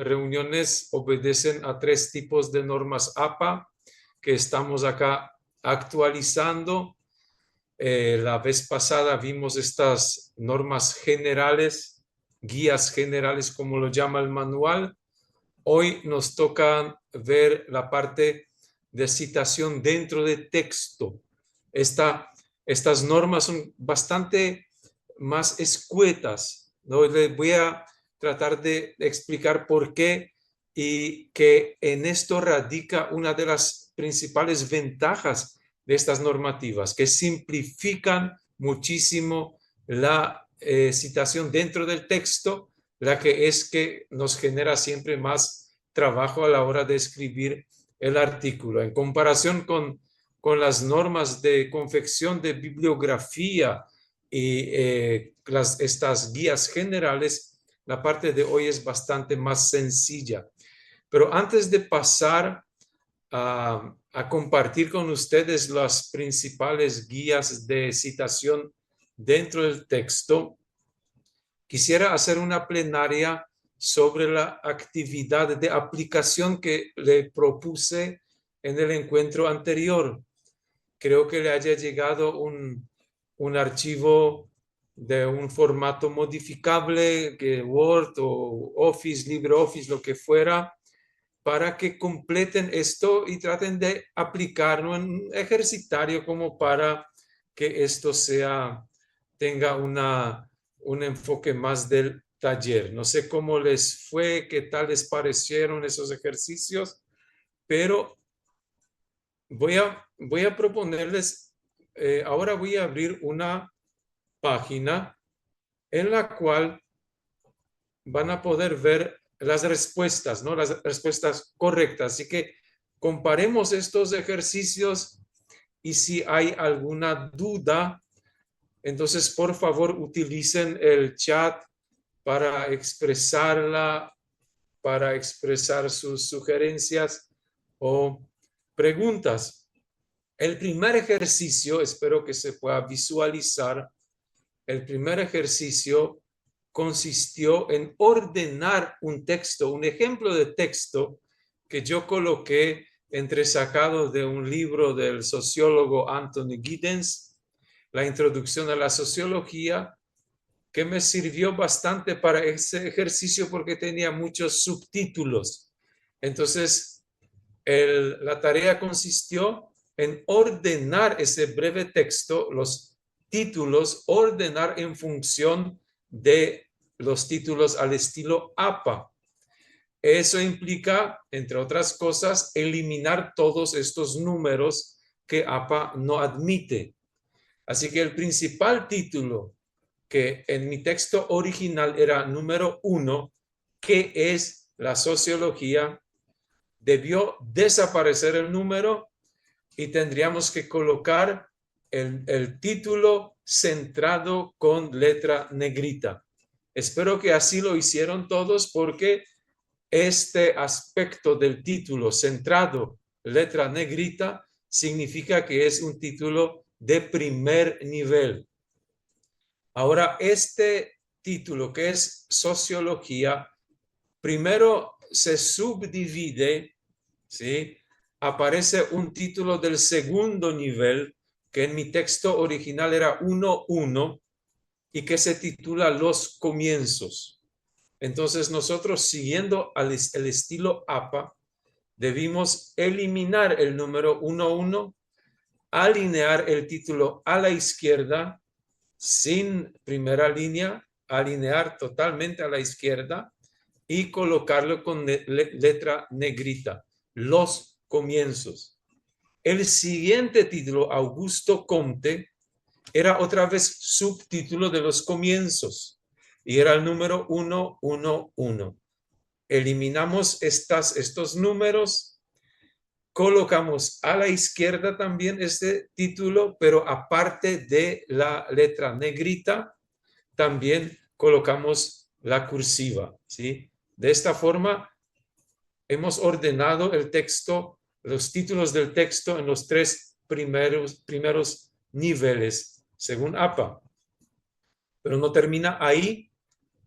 reuniones obedecen a 3 tipos de normas APA que estamos acá actualizando. La vez pasada vimos estas normas generales, guías generales, como lo llama el manual. Hoy nos toca ver la parte de citación dentro de texto. Estas normas son bastante más escuetas, ¿no? Les voy a tratar de explicar por qué y que en esto radica una de las principales ventajas de estas normativas, que simplifican muchísimo la citación dentro del texto, la que es que nos genera siempre más trabajo a la hora de escribir el artículo. En comparación con las normas de confección de bibliografía y estas guías generales, la parte de hoy es bastante más sencilla. Pero antes de pasar a compartir con ustedes las principales guías de citación dentro del texto, quisiera hacer una plenaria sobre la actividad de aplicación que le propuse en el encuentro anterior. Creo que le haya llegado un archivo de un formato modificable, que Word o Office, LibreOffice, lo que fuera, para que completen esto y traten de aplicarlo en un ejercitario como para que esto tenga un enfoque más del taller. No sé cómo les fue, qué tal les parecieron esos ejercicios, pero voy a proponerles, ahora voy a abrir una página en la cual van a poder ver las respuestas, ¿no? Las respuestas correctas. Así que comparemos estos ejercicios y si hay alguna duda, entonces por favor utilicen el chat para expresarla, para expresar sus sugerencias o preguntas. El primer ejercicio, espero que se pueda visualizar, el primer ejercicio consistió en ordenar un texto, un ejemplo de texto que yo coloqué entresacado de un libro del sociólogo Anthony Giddens, La introducción a la sociología, que me sirvió bastante para ese ejercicio porque tenía muchos subtítulos. Entonces, la tarea consistió en ordenar ese breve texto, los títulos, ordenar en función de los títulos al estilo APA. Eso implica, entre otras cosas, eliminar todos estos números que APA no admite. Así que el principal título, que en mi texto original era número 1, que es la sociología, debió desaparecer el número y tendríamos que colocar el título centrado con letra negrita. Espero que así lo hicieron todos, porque este aspecto del título centrado, letra negrita, significa que es un título de primer nivel. Ahora, este título, que es sociología, primero se subdivide, ¿sí? Aparece un título del segundo nivel, que en mi texto original era 1.1 y que se titula Los comienzos. Entonces nosotros, siguiendo el estilo APA, debimos eliminar el número 1.1, alinear el título a la izquierda, sin primera línea, alinear totalmente a la izquierda y colocarlo con letra negrita, Los comienzos. El siguiente título, Augusto Comte, era otra vez subtítulo de Los comienzos y era el número 111. Eliminamos estos números, colocamos a la izquierda también este título, pero aparte de la letra negrita, también colocamos la cursiva, ¿sí? De esta forma, hemos ordenado el texto, los títulos del texto en los 3 primeros niveles, según APA. Pero no termina ahí.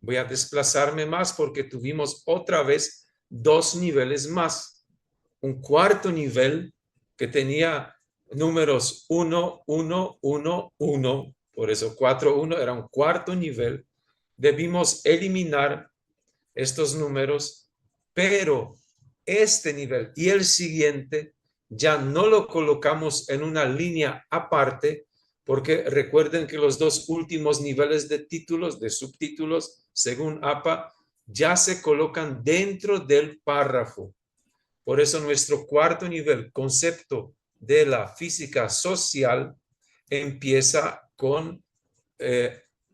Voy a desplazarme más porque tuvimos otra vez dos niveles más. Un cuarto nivel que tenía números 1, 1, 1, 1. Por eso 4, 1 era un cuarto nivel. Debimos eliminar estos números, pero este nivel y el siguiente ya no lo colocamos en una línea aparte, porque recuerden que los dos últimos niveles de títulos, de subtítulos, según APA, ya se colocan dentro del párrafo. Por eso nuestro cuarto nivel, concepto de la física social, empieza con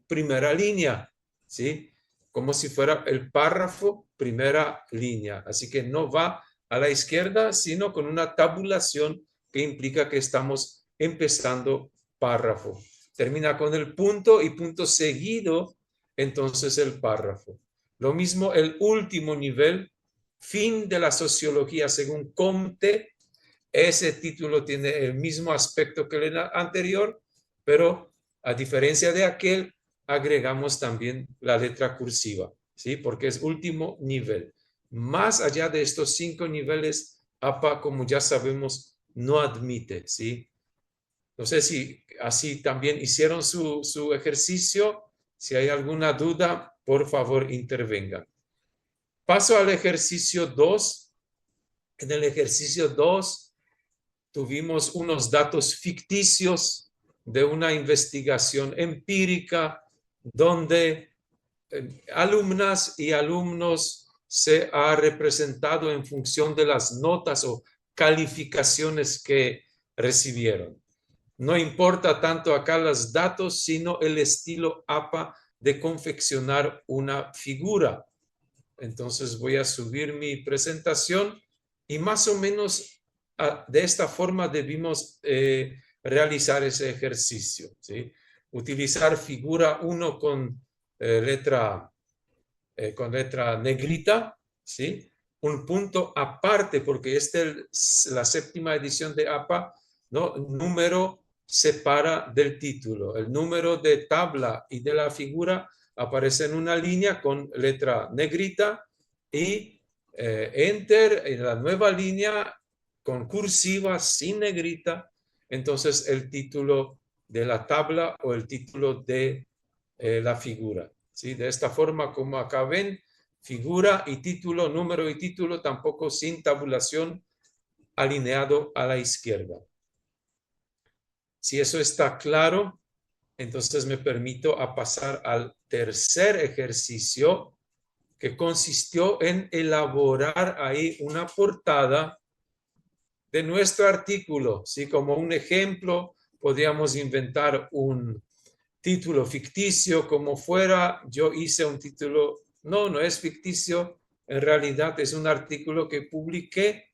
primera línea, ¿sí? Como si fuera el párrafo, primera línea. Así que no va a la izquierda, sino con una tabulación que implica que estamos empezando párrafo. Termina con el punto y punto seguido, entonces el párrafo. Lo mismo el último nivel, fin de la sociología según Comte. Ese título tiene el mismo aspecto que el anterior, pero a diferencia de aquel, agregamos también la letra cursiva, ¿sí? Porque es último nivel. Más allá de estos 5 niveles, APA, como ya sabemos, no admite, ¿sí? No sé si así también hicieron su ejercicio. Si hay alguna duda, por favor, intervengan. Paso al ejercicio 2. En el ejercicio 2 tuvimos unos datos ficticios de una investigación empírica donde alumnas y alumnos se ha representado en función de las notas o calificaciones que recibieron. No importa tanto acá los datos, sino el estilo APA de confeccionar una figura. Entonces voy a subir mi presentación y más o menos de esta forma debimos realizar ese ejercicio, ¿sí? Utilizar figura 1 con letra negrita, ¿sí? Un punto aparte, porque esta es la séptima edición de APA, ¿no? Número separa del título. El número de tabla y de la figura aparece en una línea con letra negrita y enter en la nueva línea con cursiva sin negrita. Entonces el título de la tabla o el título de la figura. ¿Sí? De esta forma, como acá ven, figura y título, número y título, tampoco sin tabulación, alineado a la izquierda. Si eso está claro, entonces me permito a pasar al tercer ejercicio, que consistió en elaborar ahí una portada de nuestro artículo. ¿Sí? Como un ejemplo, podríamos inventar un título ficticio, como fuera. Yo hice un título, no es ficticio, en realidad es un artículo que publiqué,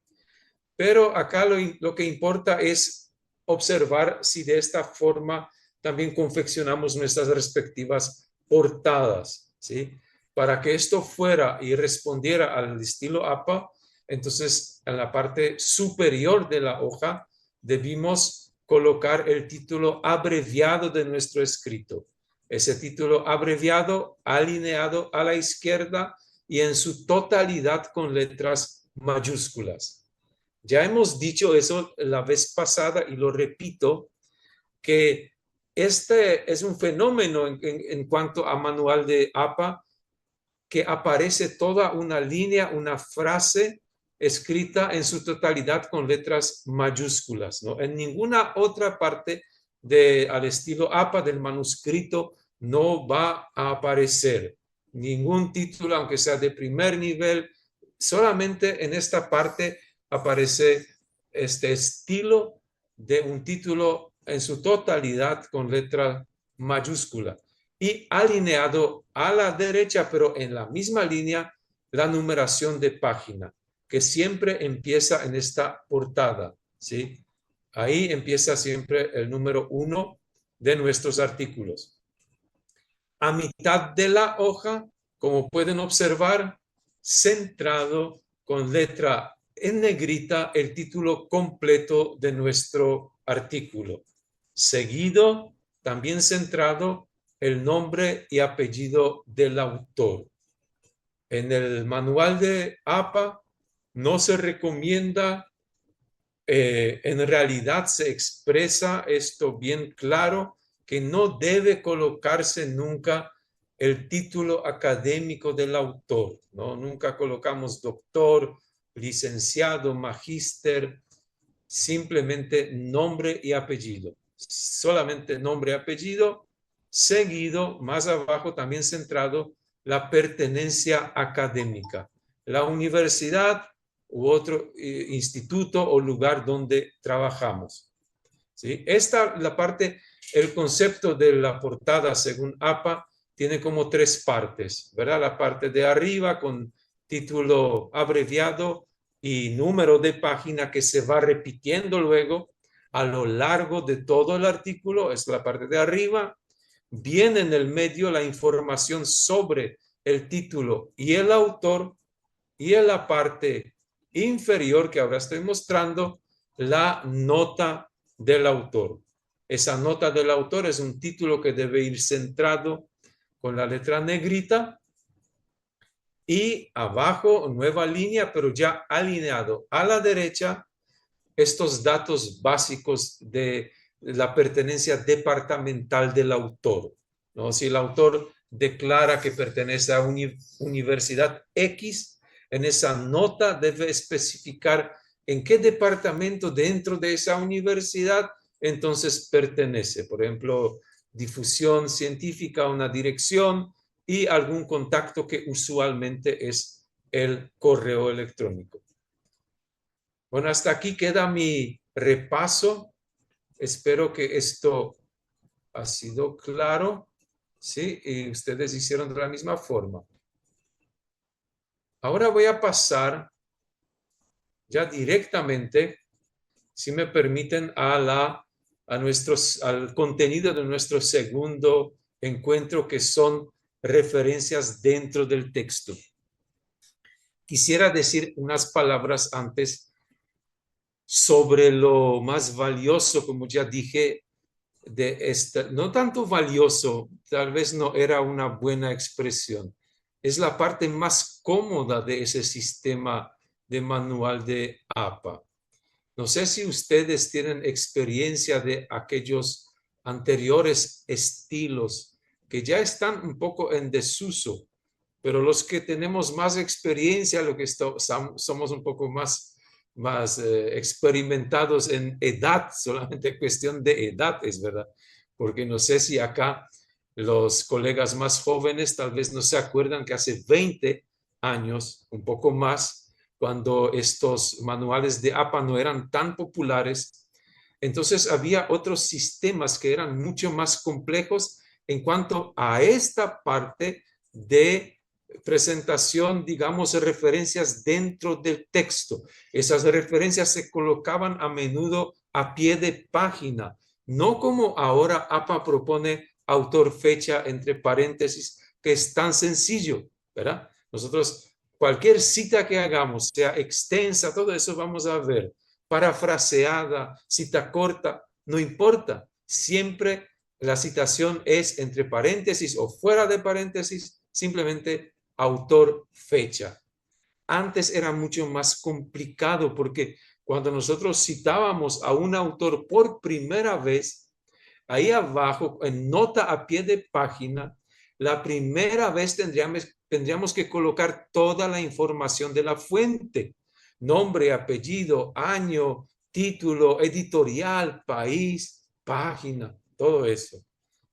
pero acá lo que importa es observar si de esta forma también confeccionamos nuestras respectivas portadas, ¿sí? Para que esto fuera y respondiera al estilo APA, entonces en la parte superior de la hoja debimos colocar el título abreviado de nuestro escrito. Ese título abreviado alineado a la izquierda y en su totalidad con letras mayúsculas. Ya hemos dicho eso la vez pasada y lo repito, que este es un fenómeno en cuanto a manual de APA, que aparece toda una línea, una frase escrita en su totalidad con letras mayúsculas, ¿no? En ninguna otra parte al estilo APA del manuscrito no va a aparecer ningún título, aunque sea de primer nivel. Solamente en esta parte aparece este estilo de un título en su totalidad con letra mayúscula y alineado a la derecha, pero en la misma línea, la numeración de página, que siempre empieza en esta portada, ¿sí? Ahí empieza siempre el número 1 de nuestros artículos. A mitad de la hoja, como pueden observar, centrado con letra en negrita el título completo de nuestro artículo. Seguido, también centrado el nombre y apellido del autor. En el manual de APA no se recomienda, en realidad se expresa esto bien claro, que no debe colocarse nunca el título académico del autor, ¿no? Nunca colocamos doctor, licenciado, magíster, simplemente nombre y apellido. Solamente nombre y apellido, seguido, más abajo también centrado, la pertenencia académica, la universidad u otro instituto o lugar donde trabajamos. ¿Sí? Esta, la parte, el concepto de la portada según APA tiene como tres partes, ¿verdad? La parte de arriba con título abreviado y número de página que se va repitiendo luego a lo largo de todo el artículo, es la parte de arriba. Viene en el medio la información sobre el título y el autor, y en la parte inferior que ahora estoy mostrando, la nota del autor. Esa nota del autor es un título que debe ir centrado con la letra negrita, y abajo nueva línea, pero ya alineado a la derecha, estos datos básicos de la pertenencia departamental del autor, ¿no? Si el autor declara que pertenece a una universidad X, en esa nota debe especificar en qué departamento dentro de esa universidad entonces pertenece. Por ejemplo, difusión científica, una dirección y algún contacto que usualmente es el correo electrónico. Bueno, hasta aquí queda mi repaso. Espero que esto ha sido claro, ¿sí? Y ustedes hicieron de la misma forma. Ahora voy a pasar ya directamente, si me permiten, al contenido de nuestro segundo encuentro, que son referencias dentro del texto. Quisiera decir unas palabras antes sobre lo más valioso, como ya dije, de esta, no tanto valioso, tal vez no era una buena expresión, es la parte más cómoda de ese sistema de manual de APA. No sé si ustedes tienen experiencia de aquellos anteriores estilos que ya están un poco en desuso, pero los que tenemos más experiencia, lo que somos un poco más experimentados en edad, solamente cuestión de edad, es verdad, porque no sé si acá los colegas más jóvenes tal vez no se acuerdan que hace 20 años, un poco más, cuando estos manuales de APA no eran tan populares, entonces había otros sistemas que eran mucho más complejos en cuanto a esta parte de presentación, digamos, de referencias dentro del texto. Esas referencias se colocaban a menudo a pie de página, no como ahora APA propone autor, fecha, entre paréntesis, que es tan sencillo, ¿verdad? Nosotros, cualquier cita que hagamos, sea extensa, todo eso vamos a ver, parafraseada, cita corta, no importa, siempre la citación es entre paréntesis o fuera de paréntesis, simplemente autor, fecha. Antes era mucho más complicado porque cuando nosotros citábamos a un autor por primera vez, ahí abajo, en nota a pie de página, la primera vez tendríamos que colocar toda la información de la fuente, nombre, apellido, año, título, editorial, país, página, todo eso.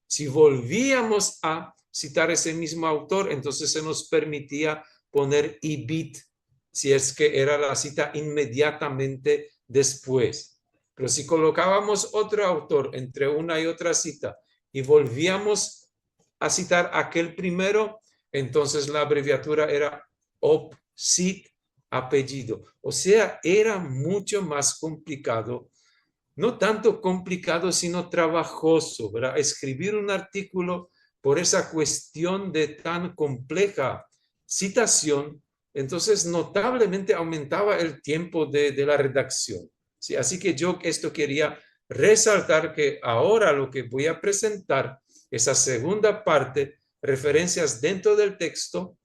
Si volvíamos a citar ese mismo autor, entonces se nos permitía poner ibit, si es que era la cita inmediatamente después. Pero si colocábamos otro autor entre una y otra cita y volvíamos a citar aquel primero, entonces la abreviatura era OPCIT, apellido. O sea, era mucho más complicado, no tanto complicado, sino trabajoso, ¿verdad? Escribir un artículo por esa cuestión de tan compleja citación, entonces notablemente aumentaba el tiempo de la redacción. ¿Sí? Así que yo esto quería resaltar, que ahora lo que voy a presentar esa segunda parte, referencias dentro del texto,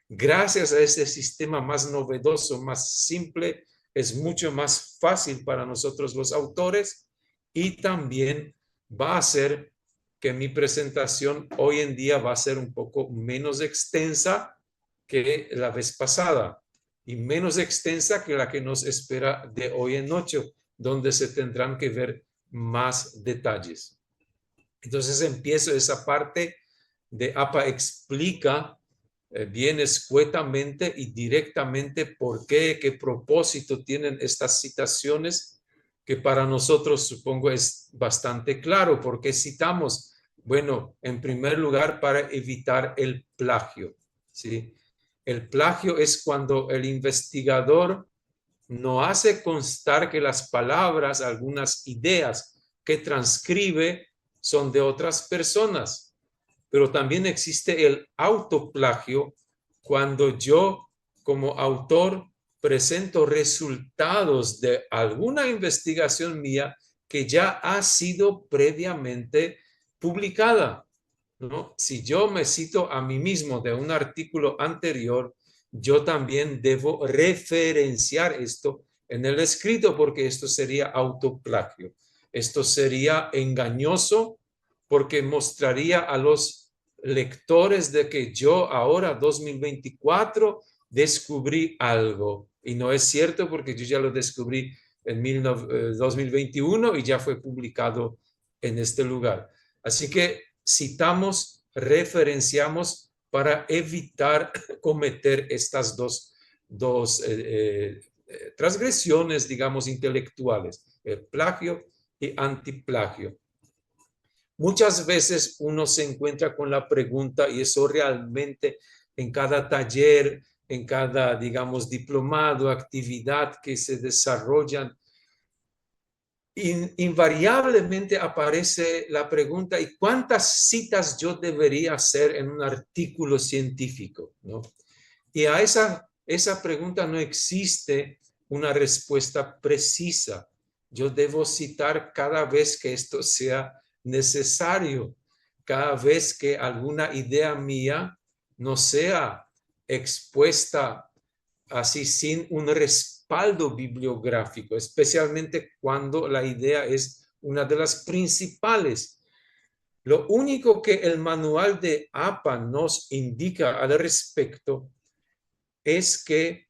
gracias a este sistema más novedoso, más simple, es mucho más fácil para nosotros los autores y también va a hacer que mi presentación hoy en día va a ser un poco menos extensa que la vez pasada y menos extensa que la que nos espera de hoy en noche, donde se tendrán que ver más detalles. Entonces empiezo esa parte de APA explica bien escuetamente y directamente por qué propósito tienen estas citaciones, que para nosotros supongo es bastante claro. ¿Por qué citamos? Bueno, en primer lugar, para evitar el plagio, ¿sí? El plagio es cuando el investigador no hace constar que las palabras, algunas ideas que transcribe son de otras personas, pero también existe el autoplagio cuando yo como autor presento resultados de alguna investigación mía que ya ha sido previamente publicada, ¿no? Si yo me cito a mí mismo de un artículo anterior, yo también debo referenciar esto en el escrito porque esto sería autoplagio. Esto sería engañoso porque mostraría a los lectores de que yo ahora, 2024, descubrí algo. Y no es cierto porque yo ya lo descubrí en 2021 y ya fue publicado en este lugar. Así que citamos, referenciamos para evitar cometer estas dos transgresiones, digamos, intelectuales, el plagio y antiplagio. Muchas veces uno se encuentra con la pregunta, y eso realmente en cada taller, en cada, digamos, diplomado, actividad que se desarrollan, invariablemente aparece la pregunta, ¿y cuántas citas yo debería hacer en un artículo científico? ¿No? Y a esa pregunta no existe una respuesta precisa. Yo debo citar cada vez que esto sea necesario, cada vez que alguna idea mía no sea expuesta así sin un respaldo bibliográfico, especialmente cuando la idea es una de las principales. Lo único que el manual de APA nos indica al respecto es que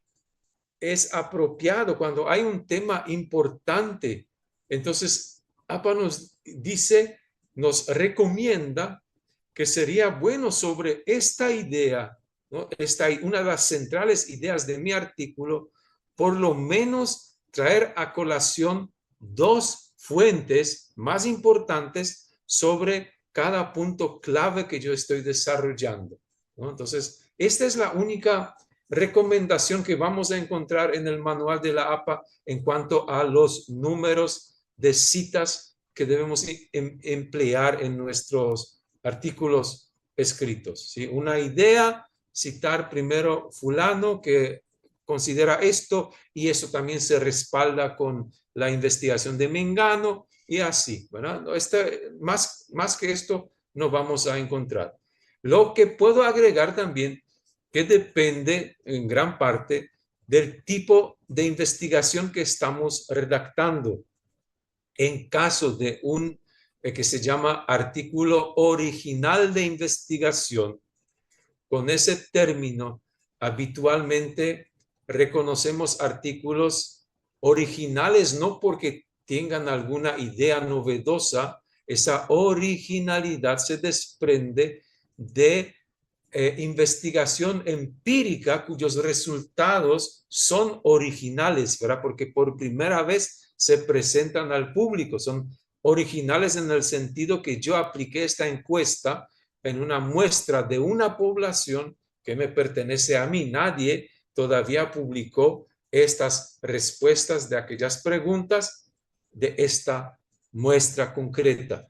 es apropiado cuando hay un tema importante. Entonces, APA nos dice, nos recomienda que sería bueno sobre esta idea, ¿no? Una de las centrales ideas de mi artículo, por lo menos traer a colación dos fuentes más importantes sobre cada punto clave que yo estoy desarrollando, ¿no? Entonces, esta es la única recomendación que vamos a encontrar en el manual de la APA en cuanto a los números de citas que debemos emplear en nuestros artículos escritos, ¿sí? Una idea, citar primero fulano que considera esto y eso también se respalda con la investigación de Mengano y así, ¿verdad? Más que esto no vamos a encontrar. Lo que puedo agregar también que depende en gran parte del tipo de investigación que estamos redactando. En caso de un que se llama artículo original de investigación, con ese término habitualmente reconocemos artículos originales no porque tengan alguna idea novedosa, esa originalidad se desprende de investigación empírica cuyos resultados son originales, ¿verdad? Porque por primera vez se presentan al público, son originales en el sentido que yo apliqué esta encuesta en una muestra de una población que me pertenece a mí. Nadie todavía publicó estas respuestas de aquellas preguntas de esta muestra concreta,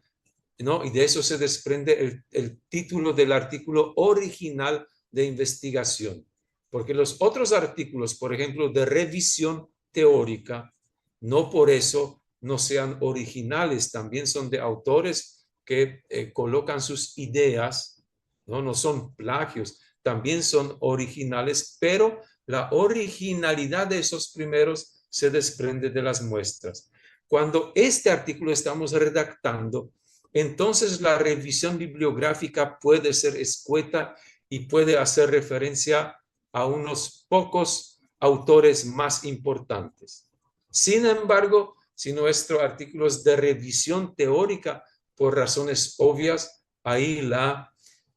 ¿no? Y de eso se desprende el título del artículo original de investigación. Porque los otros artículos, por ejemplo, de revisión teórica, no por eso no sean originales, también son de autores que colocan sus ideas, no son plagios, también son originales, pero la originalidad de esos primeros se desprende de las muestras. Cuando este artículo estamos redactando, entonces la revisión bibliográfica puede ser escueta y puede hacer referencia a unos pocos autores más importantes. Sin embargo, si nuestro artículo es de revisión teórica, por razones obvias, ahí la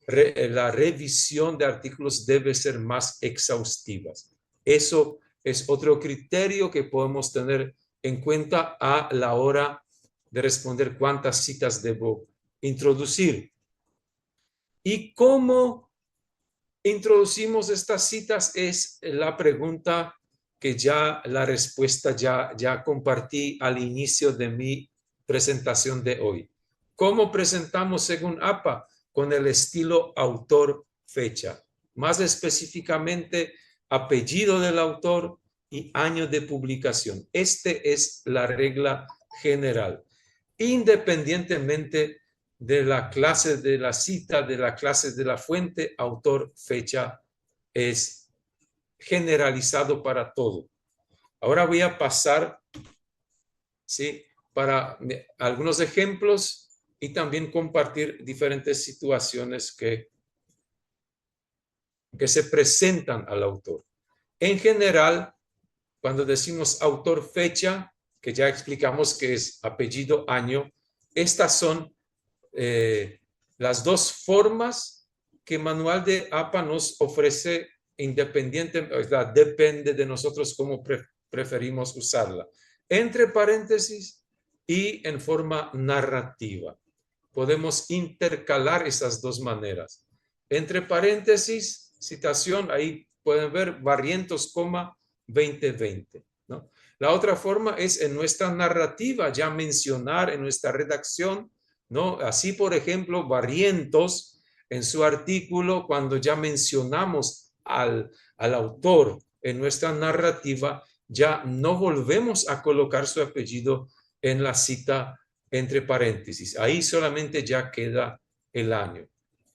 revisión de artículos debe ser más exhaustiva. Eso es otro criterio que podemos tener en cuenta a la hora de responder cuántas citas debo introducir. ¿Y cómo introducimos estas citas? Es la pregunta que ya la respuesta ya compartí al inicio de mi presentación de hoy. ¿Cómo presentamos según APA? Con el estilo autor, fecha. Más específicamente, apellido del autor y año de publicación. Este es la regla general. Independientemente de la clase de la cita, de la clase de la fuente, autor, fecha, es generalizado para todo. Ahora voy a pasar, ¿sí?, para algunos ejemplos y también compartir diferentes situaciones que se presentan al autor. En general, cuando decimos autor, fecha, que ya explicamos que es apellido, año, estas son las dos formas que Manual de APA nos ofrece independiente, o sea, depende de nosotros cómo preferimos usarla. Entre paréntesis y en forma narrativa. Podemos intercalar esas dos maneras. Entre paréntesis, citación, ahí pueden ver Barrientos, 2020, ¿no? La otra forma es en nuestra narrativa, ya mencionar en nuestra redacción, ¿no? Así, por ejemplo, Barrientos, en su artículo, cuando ya mencionamos al autor en nuestra narrativa, ya no volvemos a colocar su apellido en la cita entre paréntesis. Ahí solamente ya queda el año.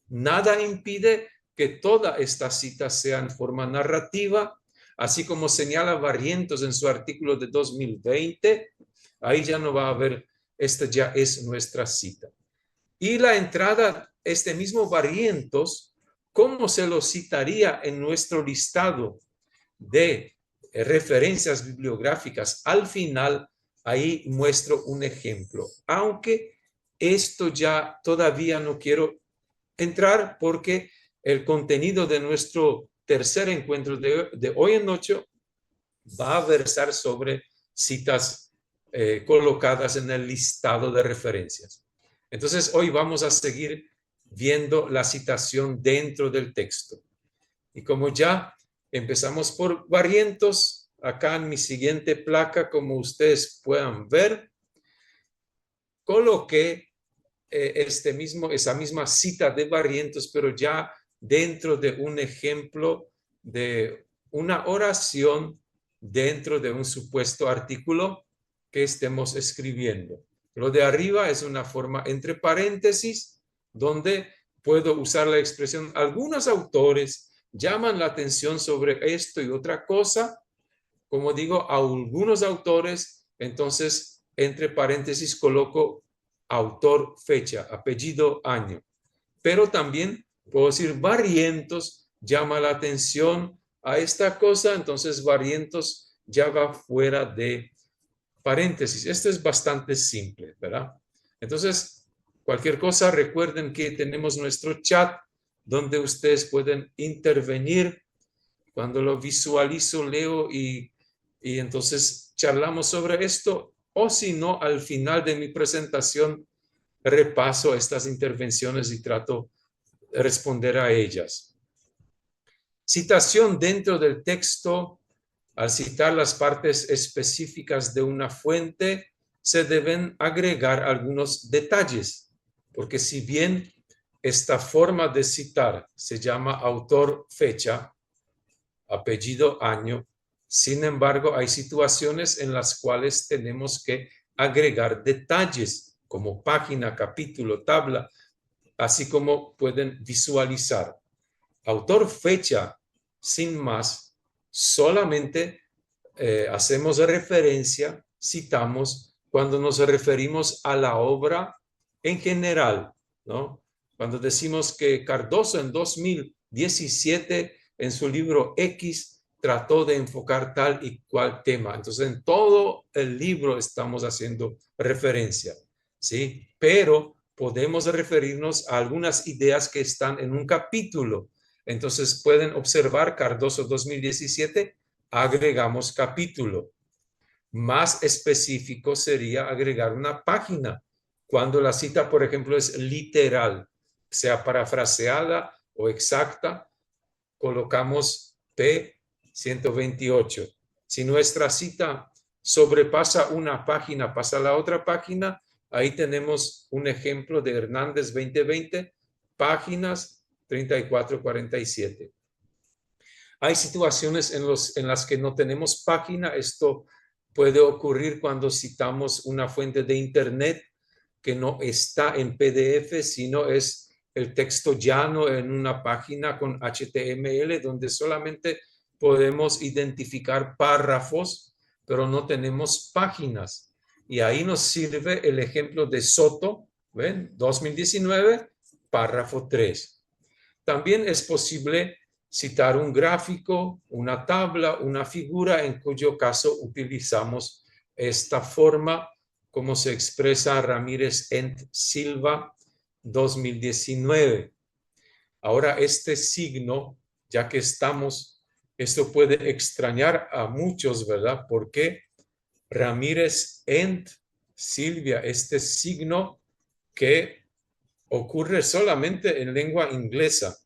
Nada impide que toda esta cita sea en forma narrativa, así como señala Barrientos en su artículo de 2020, ahí ya no va a haber, esta ya es nuestra cita. Y la entrada, este mismo Barrientos, ¿cómo se lo citaría en nuestro listado de referencias bibliográficas? Al final, ahí muestro un ejemplo, aunque esto ya todavía no quiero entrar porque el contenido de nuestro tercer encuentro de hoy en noche va a versar sobre citas colocadas en el listado de referencias. Entonces, hoy vamos a seguir viendo la citación dentro del texto. Y como ya empezamos por Barrientos, acá en mi siguiente placa, como ustedes puedan ver, coloqué esa misma cita de Barrientos, pero ya dentro de un ejemplo de una oración dentro de un supuesto artículo que estemos escribiendo. Lo de arriba es una forma entre paréntesis donde puedo usar la expresión algunos autores llaman la atención sobre esto y otra cosa. Como digo, a algunos autores, entonces entre paréntesis coloco autor, fecha, apellido, año. Pero también puedo decir Barrientos llama la atención a esta cosa, entonces Barrientos ya va fuera de paréntesis. Esto es bastante simple, ¿verdad? Entonces, cualquier cosa, recuerden que tenemos nuestro chat donde ustedes pueden intervenir. Cuando lo visualizo, leo y entonces charlamos sobre esto, o si no, al final de mi presentación repaso estas intervenciones y trato de responder a ellas. Citación dentro del texto. Al citar las partes específicas de una fuente, se deben agregar algunos detalles, porque si bien esta forma de citar se llama autor, fecha, apellido, año, sin embargo, hay situaciones en las cuales tenemos que agregar detalles como página, capítulo, tabla, así como pueden visualizar. Autor, fecha, sin más, solamente hacemos referencia, citamos cuando nos referimos a la obra en general, ¿no? Cuando decimos que Cardoso en 2017 en su libro X trató de enfocar tal y cual tema. Entonces, en todo el libro estamos haciendo referencia, ¿sí? Pero podemos referirnos a algunas ideas que están en un capítulo. Entonces, pueden observar Cardoso 2017, agregamos capítulo. Más específico sería agregar una página. Cuando la cita, por ejemplo, es literal, sea parafraseada o exacta, colocamos P128. Si nuestra cita sobrepasa una página, pasa a la otra página, ahí tenemos un ejemplo de Hernández 2020, páginas 34-47. Hay situaciones en las que no tenemos página. Esto puede ocurrir cuando citamos una fuente de Internet que no está en PDF, sino es el texto llano en una página con HTML, donde solamente podemos identificar párrafos, pero no tenemos páginas. Y ahí nos sirve el ejemplo de Soto, ¿ven? 2019, párrafo 3. También es posible citar un gráfico, una tabla, una figura, en cuyo caso utilizamos esta forma, como se expresa Ramírez Ent Silva 2019. Ahora este signo, ya que estamos, esto puede extrañar a muchos, ¿verdad? Porque Ramírez Ent Silvia, este signo que ocurre solamente en lengua inglesa.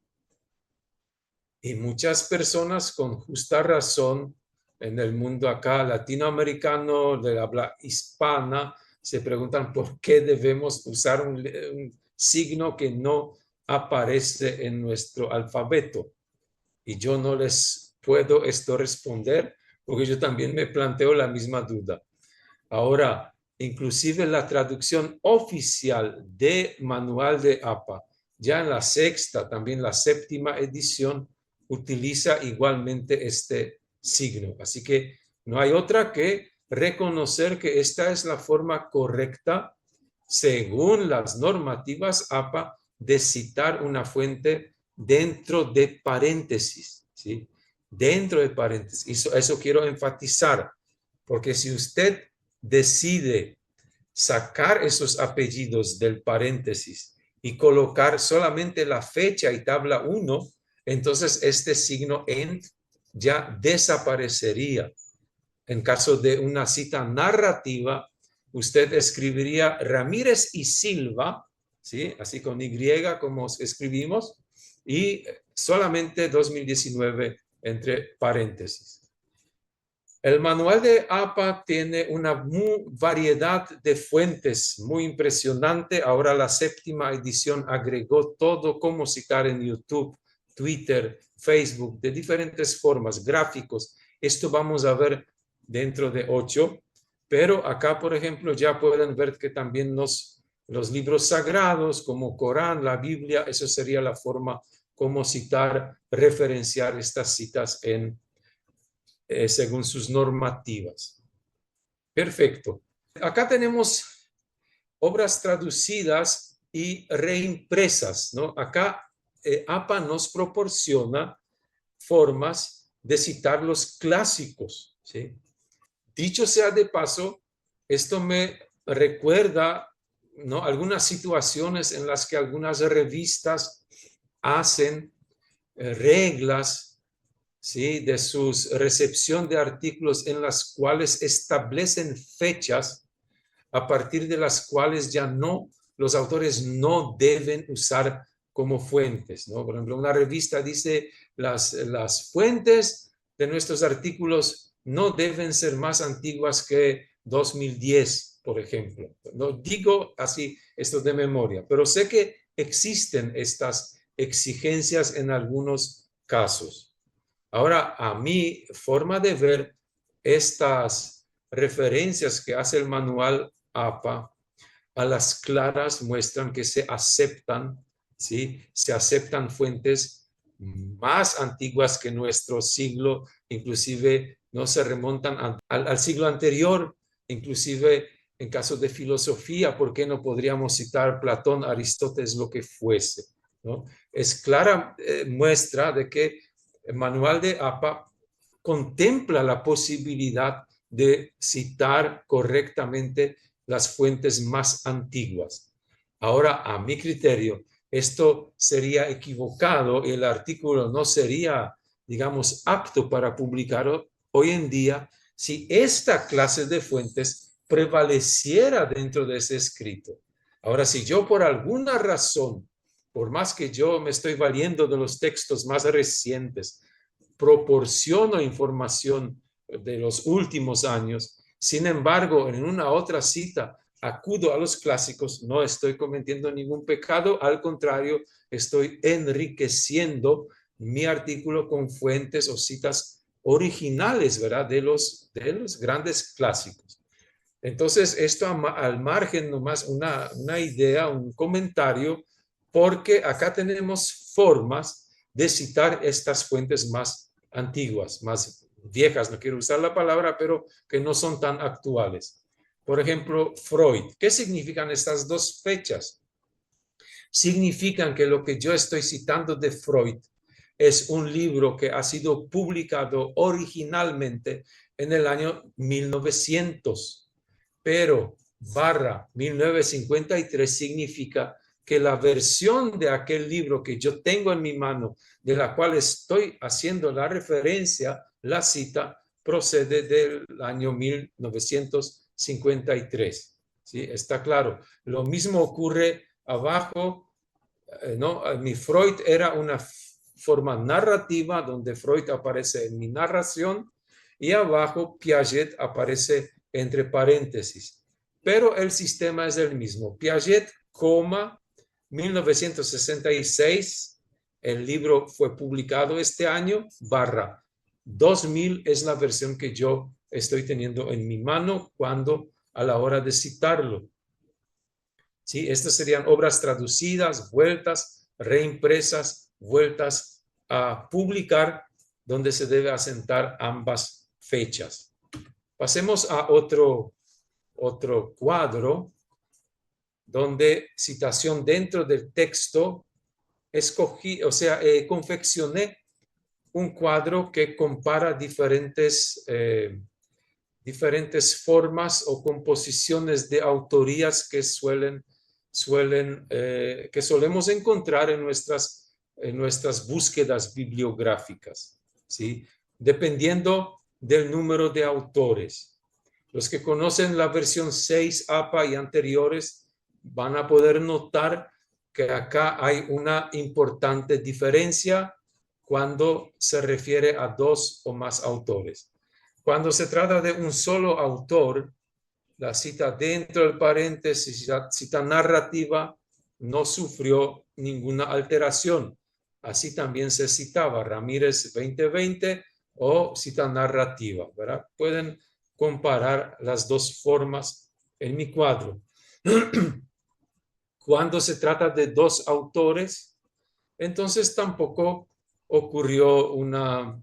Y muchas personas con justa razón en el mundo acá latinoamericano de habla hispana se preguntan por qué debemos usar un signo que no aparece en nuestro alfabeto. Y yo no les puedo esto responder porque yo también me planteo la misma duda. Ahora, inclusive la traducción oficial de Manual de APA, ya en la sexta, también la séptima edición, utiliza igualmente este signo. Así que no hay otra que reconocer que esta es la forma correcta, según las normativas APA, de citar una fuente dentro de paréntesis, ¿sí? Dentro de paréntesis. Eso quiero enfatizar, porque si usted decide sacar esos apellidos del paréntesis y colocar solamente la fecha y tabla 1, entonces este signo ENT ya desaparecería. En caso de una cita narrativa, usted escribiría Ramírez y Silva, ¿sí? Así con Y como escribimos, y solamente 2019 entre paréntesis. El manual de APA tiene una variedad de fuentes muy impresionante. Ahora la séptima edición agregó todo cómo citar en YouTube, Twitter, Facebook, de diferentes formas, gráficos. Esto vamos a ver dentro de 8, pero acá, por ejemplo, ya pueden ver que también los libros sagrados como Corán, la Biblia, eso sería la forma como citar, referenciar estas citas según sus normativas. Perfecto. Acá tenemos obras traducidas y reimpresas, ¿no? Acá APA nos proporciona formas de citar los clásicos, ¿sí? Dicho sea de paso, esto me recuerda, ¿no?, algunas situaciones en las que algunas revistas hacen reglas, ¿sí?, de su recepción de artículos en las cuales establecen fechas a partir de las cuales ya no, los autores no deben usar como fuentes, ¿no? Por ejemplo, una revista dice las fuentes de nuestros artículos no deben ser más antiguas que 2010, por ejemplo. No digo así esto de memoria, pero sé que existen estas exigencias en algunos casos. Ahora, a mi forma de ver estas referencias que hace el manual APA, a las claras muestran que se aceptan, ¿sí? Se aceptan fuentes más antiguas que nuestro siglo, inclusive no se remontan al siglo anterior, inclusive en casos de filosofía, ¿por qué no podríamos citar Platón, Aristóteles, lo que fuese? ¿No? Es clara muestra de que el manual de APA contempla la posibilidad de citar correctamente las fuentes más antiguas. Ahora, a mi criterio, esto sería equivocado, el artículo no sería, digamos, apto para publicar hoy en día si esta clase de fuentes prevaleciera dentro de ese escrito. Ahora, si yo por alguna razón, por más que yo me estoy valiendo de los textos más recientes, proporciono información de los últimos años, sin embargo, en una otra cita acudo a los clásicos, no estoy cometiendo ningún pecado, al contrario, estoy enriqueciendo mi artículo con fuentes o citas originales, ¿verdad? De los grandes clásicos. Entonces, esto al margen nomás una idea, un comentario, porque acá tenemos formas de citar estas fuentes más antiguas, más viejas, no quiero usar la palabra, pero que no son tan actuales. Por ejemplo, Freud. ¿Qué significan estas dos fechas? Significan que lo que yo estoy citando de Freud es un libro que ha sido publicado originalmente en el año 1900, pero barra 1953 significa que la versión de aquel libro que yo tengo en mi mano, de la cual estoy haciendo la referencia, la cita, procede del año 1953. ¿Sí? Está claro. Lo mismo ocurre abajo, ¿no? Mi Freud era una forma narrativa donde Freud aparece en mi narración y abajo Piaget aparece entre paréntesis. Pero el sistema es el mismo. Piaget, 1966, el libro fue publicado este año, barra 2000 es la versión que yo estoy teniendo en mi mano cuando a la hora de citarlo. ¿Sí? Estas serían obras traducidas, vueltas, reimpresas, vueltas a publicar, donde se debe asentar ambas fechas. Pasemos a otro cuadro, donde citación dentro del texto, escogí, o sea, confeccioné un cuadro que compara diferentes formas o composiciones de autorías que que solemos encontrar en nuestras búsquedas bibliográficas, ¿sí? Dependiendo del número de autores. Los que conocen la versión 6 APA y anteriores van a poder notar que acá hay una importante diferencia cuando se refiere a dos o más autores. Cuando se trata de un solo autor, la cita dentro del paréntesis, la cita narrativa, no sufrió ninguna alteración. Así también se citaba Ramírez 2020 o cita narrativa, ¿verdad? Pueden comparar las dos formas en mi cuadro. Cuando se trata de dos autores, entonces tampoco ocurrió una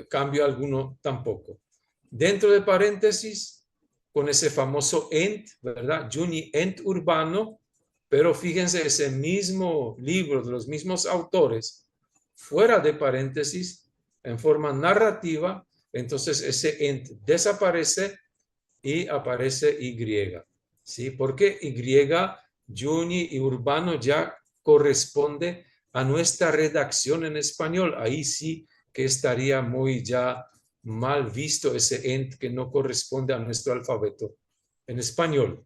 cambio alguno tampoco. Dentro de paréntesis, con ese famoso ent, ¿verdad? Juni ent urbano, pero fíjense, ese mismo libro de los mismos autores, fuera de paréntesis, en forma narrativa, entonces ese ent desaparece y aparece Y. ¿Sí? Porque Y, Juni y urbano ya corresponde a nuestra redacción en español. Ahí sí que estaría muy ya mal visto ese ent que no corresponde a nuestro alfabeto en español.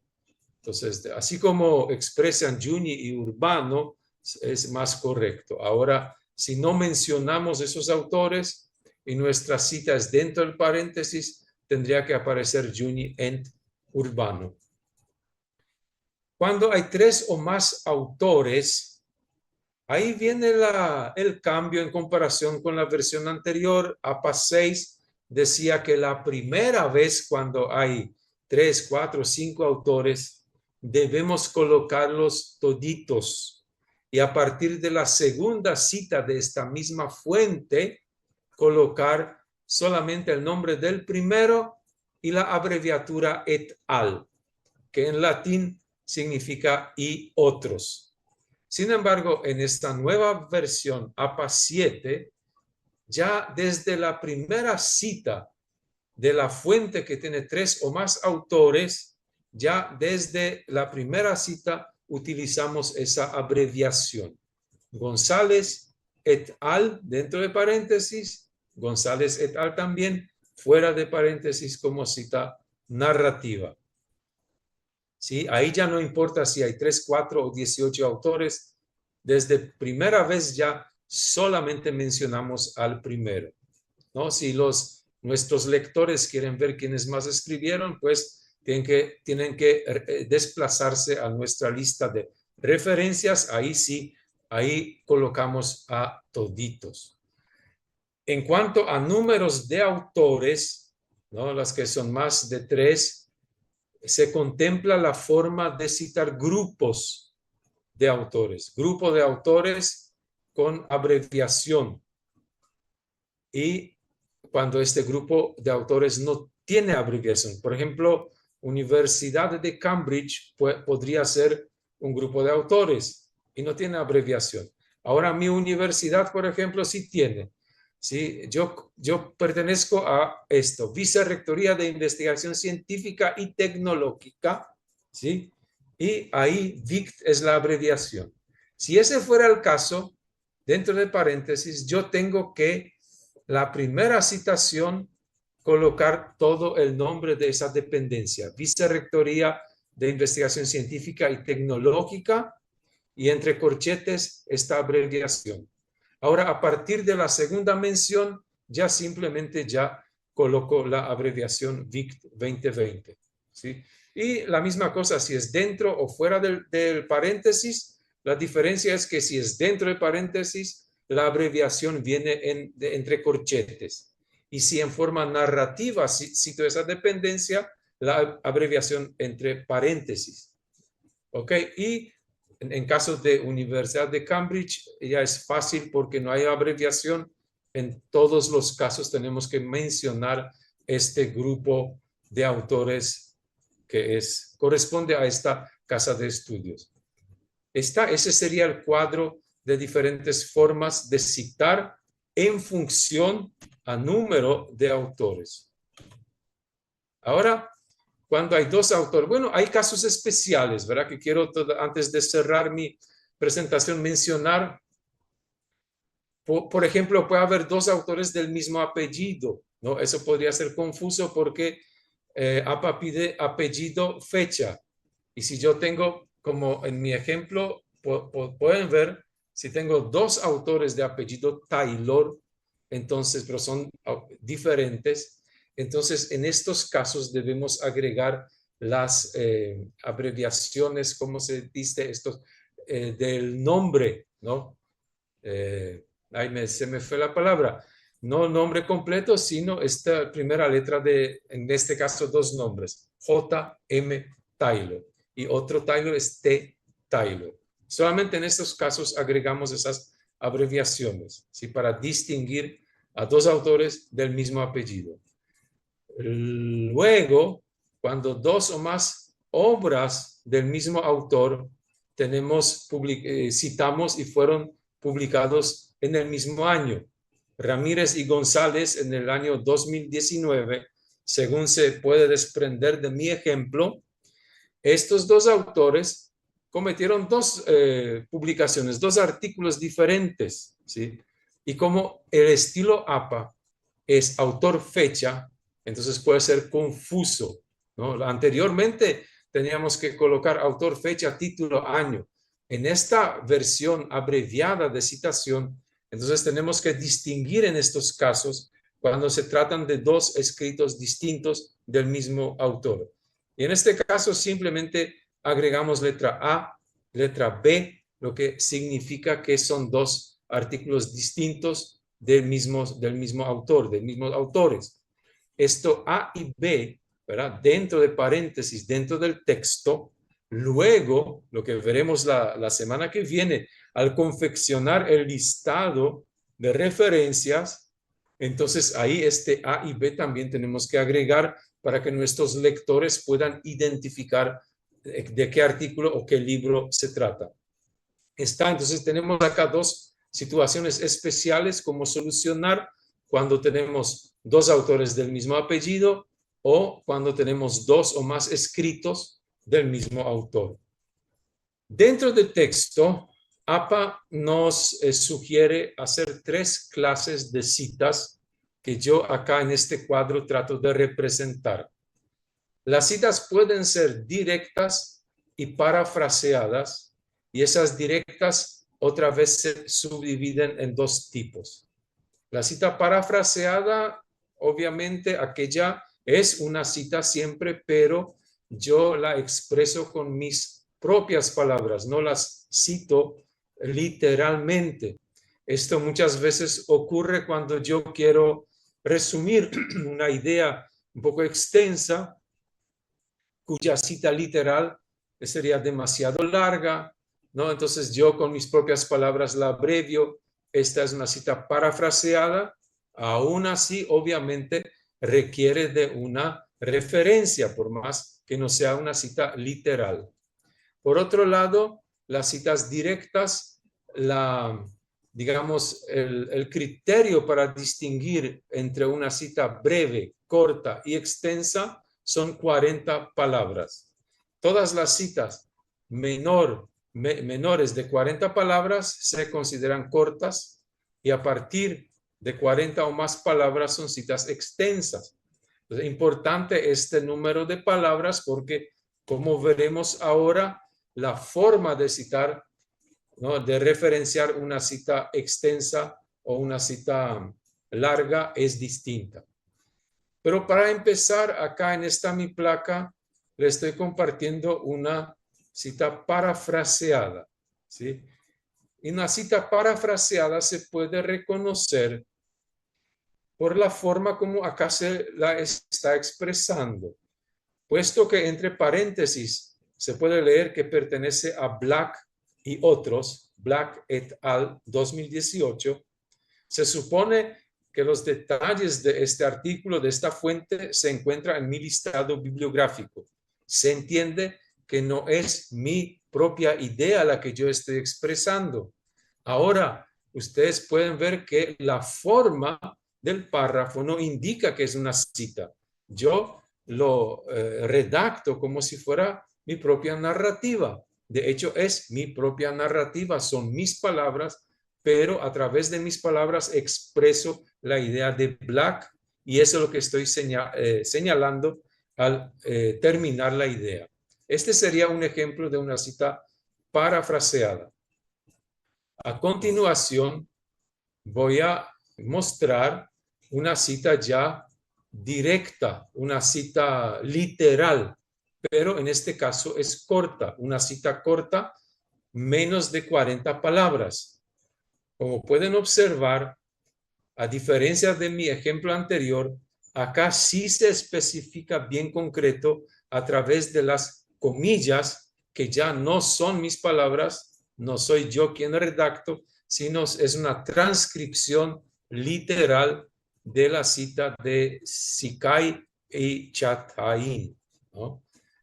Entonces, así como expresan Juni y urbano, es más correcto. Ahora, si no mencionamos esos autores y nuestra cita es dentro del paréntesis, tendría que aparecer Juni ent urbano. Cuando hay tres o más autores, ahí viene el cambio en comparación con la versión anterior. APA 6 decía que la primera vez cuando hay 3, 4, 5 autores, debemos colocarlos toditos. Y a partir de la segunda cita de esta misma fuente, colocar solamente el nombre del primero y la abreviatura et al, que en latín significa y otros. Sin embargo, en esta nueva versión APA 7, ya desde la primera cita de la fuente que tiene 3 o más autores, ya desde la primera cita utilizamos esa abreviación. González et al dentro de paréntesis, González et al también fuera de paréntesis como cita narrativa. ¿Sí? Ahí ya no importa si hay 3, 4 o 18 autores. Desde primera vez ya solamente mencionamos al primero, ¿no? Si nuestros lectores quieren ver quiénes más escribieron, pues tienen que desplazarse a nuestra lista de referencias. Ahí sí, ahí colocamos a toditos. En cuanto a números de autores, ¿no? Las que son más de 3, se contempla la forma de citar grupos de autores, grupo de autores con abreviación. Y cuando este grupo de autores no tiene abreviación, por ejemplo, Universidad de Cambridge podría ser un grupo de autores y no tiene abreviación. Ahora mi universidad, por ejemplo, sí tiene. ¿Sí? Yo pertenezco a esto, Vicerrectoría de Investigación Científica y Tecnológica, ¿sí? Y ahí VICT es la abreviación. Si ese fuera el caso, dentro de paréntesis, yo tengo que la primera citación colocar todo el nombre de esa dependencia, Vicerrectoría de Investigación Científica y Tecnológica, y entre corchetes esta abreviación. Ahora, a partir de la segunda mención, ya simplemente ya coloco la abreviación VICT 2020. ¿Sí? Y la misma cosa, si es dentro o fuera del paréntesis, la diferencia es que si es dentro del paréntesis, la abreviación viene entre corchetes. Y si en forma narrativa cito esa dependencia, la abreviación entre paréntesis. ¿Ok? Y en caso de Universidad de Cambridge, ya es fácil porque no hay abreviación. En todos los casos tenemos que mencionar este grupo de autores que corresponde a esta casa de estudios. Ese sería el cuadro de diferentes formas de citar en función a número de autores. Ahora, cuando hay dos autores, bueno, hay casos especiales, ¿verdad? Que quiero, antes de cerrar mi presentación, mencionar. Por ejemplo, puede haber dos autores del mismo apellido, ¿no? Eso podría ser confuso porque APA pide apellido, fecha. Y si yo tengo, como en mi ejemplo, pueden ver, si tengo dos autores de apellido Taylor, entonces, pero son diferentes, entonces en estos casos debemos agregar las abreviaciones, ¿cómo se dice esto? Del nombre, ¿no? Se me fue la palabra. No nombre completo, sino esta primera letra en este caso, dos nombres. J.M. Taylor y otro Taylor es T. Taylor. Solamente en estos casos agregamos esas abreviaciones, ¿sí? Para distinguir a dos autores del mismo apellido. Luego, cuando dos o más obras del mismo autor citamos y fueron publicados en el mismo año. Ramírez y González en el año 2019, según se puede desprender de mi ejemplo, estos dos autores cometieron dos publicaciones, dos artículos diferentes, ¿sí? Y como el estilo APA es autor-fecha, entonces puede ser confuso, ¿no? Anteriormente teníamos que colocar autor, fecha, título, año. En esta versión abreviada de citación, entonces tenemos que distinguir en estos casos cuando se tratan de dos escritos distintos del mismo autor. Y en este caso simplemente agregamos letra A, letra B, lo que significa que son dos artículos distintos del mismo autor, de mismos autores. Esto A y B, ¿verdad? Dentro de paréntesis, dentro del texto, Luego, lo que veremos la semana que viene, al confeccionar el listado de referencias, entonces ahí este A y B también tenemos que agregar para que nuestros lectores puedan identificar de qué artículo o qué libro se trata. Entonces tenemos acá dos situaciones especiales como solucionar cuando tenemos dos autores del mismo apellido o cuando tenemos dos o más escritos del mismo autor. Dentro del texto, APA nos sugiere hacer tres clases de citas que yo acá en este cuadro trato de representar. Las citas pueden ser directas y parafraseadas, y esas directas otra vez se subdividen en dos tipos. La cita parafraseada, obviamente, aquella es una cita siempre, pero yo la expreso con mis propias palabras, no las cito literalmente. Esto muchas veces ocurre cuando yo quiero resumir una idea un poco extensa, cuya cita literal sería demasiado larga, ¿no? Entonces yo con mis propias palabras la abrevio. Esta es una cita parafraseada, aún así obviamente requiere de una referencia, por más que no sea una cita literal. Por otro lado, las citas directas, digamos, el criterio para distinguir entre una cita breve, corta y extensa son 40 palabras. Todas las citas menores de 40 palabras se consideran cortas y a partir de 40 o más palabras son citas extensas. Entonces, importante este número de palabras porque, como veremos ahora, la forma de citar, ¿no?, de referenciar una cita extensa o una cita larga es distinta. Pero para empezar, acá en esta mi placa, le estoy compartiendo una cita parafraseada, ¿sí? Y una cita parafraseada se puede reconocer por la forma como acá se la está expresando. Puesto que entre paréntesis se puede leer que pertenece a Black y otros, Black et al. 2018, se supone que los detalles de este artículo, de esta fuente, se encuentran en mi listado bibliográfico. Se entiende que no es mi propia idea la que yo estoy expresando. Ahora, ustedes pueden ver que la forma del párrafo no indica que es una cita. Yo lo redacto como si fuera mi propia narrativa. De hecho, es mi propia narrativa, son mis palabras, pero a través de mis palabras expreso la idea de Black y eso es lo que estoy señalando al terminar la idea. Este sería un ejemplo de una cita parafraseada. A continuación, voy a mostrar una cita ya directa, una cita literal, pero en este caso es corta, una cita corta, menos de 40 palabras. Como pueden observar, a diferencia de mi ejemplo anterior, acá sí se especifica bien concreto a través de las comillas, que ya no son mis palabras, no soy yo quien redacto, sino es una transcripción literal de la cita de Sikai y Chataín, ¿no?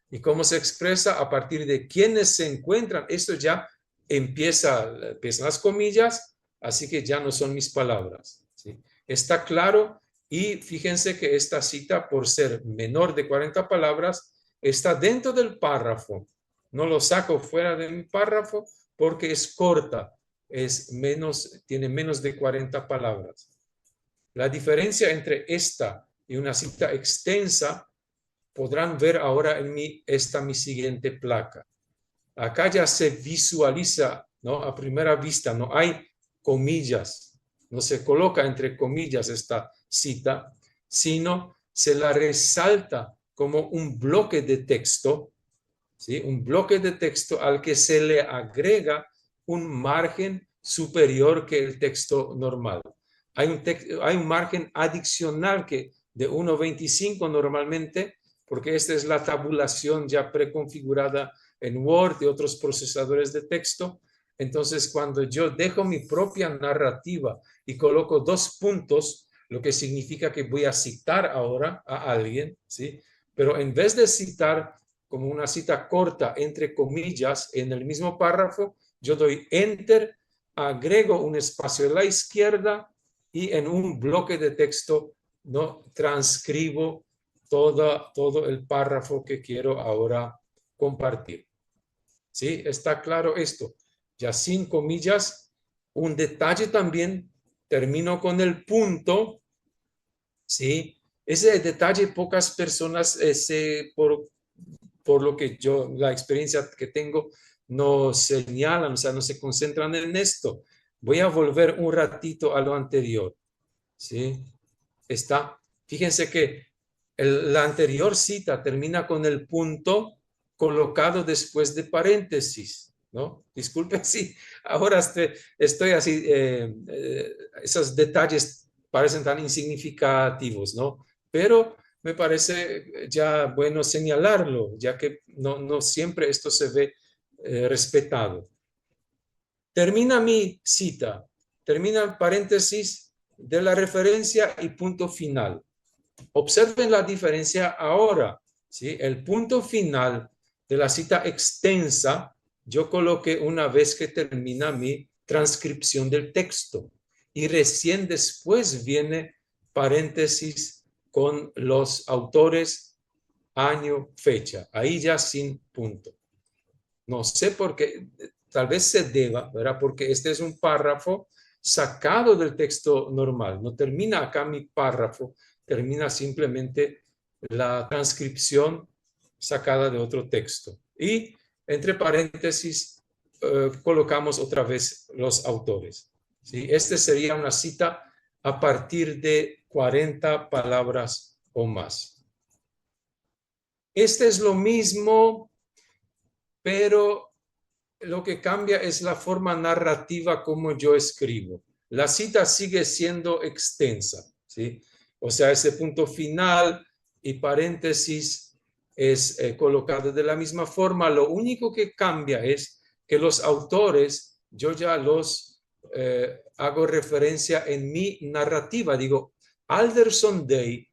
Y cómo se expresa a partir de quienes se encuentran, esto ya empiezan las comillas, así que ya no son mis palabras, ¿sí? Está claro, y fíjense que esta cita, por ser menor de 40 palabras, está dentro del párrafo. No lo saco fuera de mi párrafo porque es corta, tiene menos de 40 palabras. La diferencia entre esta y una cita extensa podrán ver ahora en mi siguiente placa. Acá ya se visualiza, ¿no?, a primera vista, no hay comillas, no se coloca entre comillas esta cita, sino se la resalta como un bloque de texto, ¿sí?, un bloque de texto al que se le agrega un margen superior que el texto normal. Hay un margen adicional que de 1.25 normalmente, porque esta es la tabulación ya preconfigurada en Word y otros procesadores de texto. Entonces, cuando yo dejo mi propia narrativa y coloco dos puntos, lo que significa que voy a citar ahora a alguien, ¿sí? Pero en vez de citar como una cita corta, entre comillas, en el mismo párrafo, yo doy Enter, agrego un espacio a la izquierda y en un bloque de texto no transcribo todo el párrafo que quiero ahora compartir. ¿Sí? ¿Está claro esto? Ya sin comillas, un detalle también, termino con el punto, ¿sí? Ese detalle pocas personas por lo que yo, la experiencia que tengo, no señalan, o sea, no se concentran en esto. Voy a volver un ratito a lo anterior, ¿sí? Está, fíjense que la anterior cita termina con el punto colocado después de paréntesis, ¿no? Disculpen si ahora estoy así, esos detalles parecen tan insignificativos, ¿no? Pero me parece ya bueno señalarlo, ya que no siempre esto se ve respetado. Termina mi cita, termina el paréntesis de la referencia y punto final. Observen la diferencia ahora, ¿sí? El punto final de la cita extensa yo coloqué una vez que termina mi transcripción del texto y recién después viene paréntesis con los autores, año, fecha, ahí ya sin punto. No sé por qué, tal vez se deba, ¿verdad? Porque este es un párrafo sacado del texto normal. No termina acá mi párrafo, termina simplemente la transcripción sacada de otro texto. Y entre paréntesis colocamos otra vez los autores. ¿Sí? Este sería una cita a partir de 40 palabras o más. Este es lo mismo, pero lo que cambia es la forma narrativa como yo escribo. La cita sigue siendo extensa, ¿sí? O sea, ese punto final y paréntesis es colocado de la misma forma. Lo único que cambia es que los autores, yo ya los hago referencia en mi narrativa. Digo, Alderson Day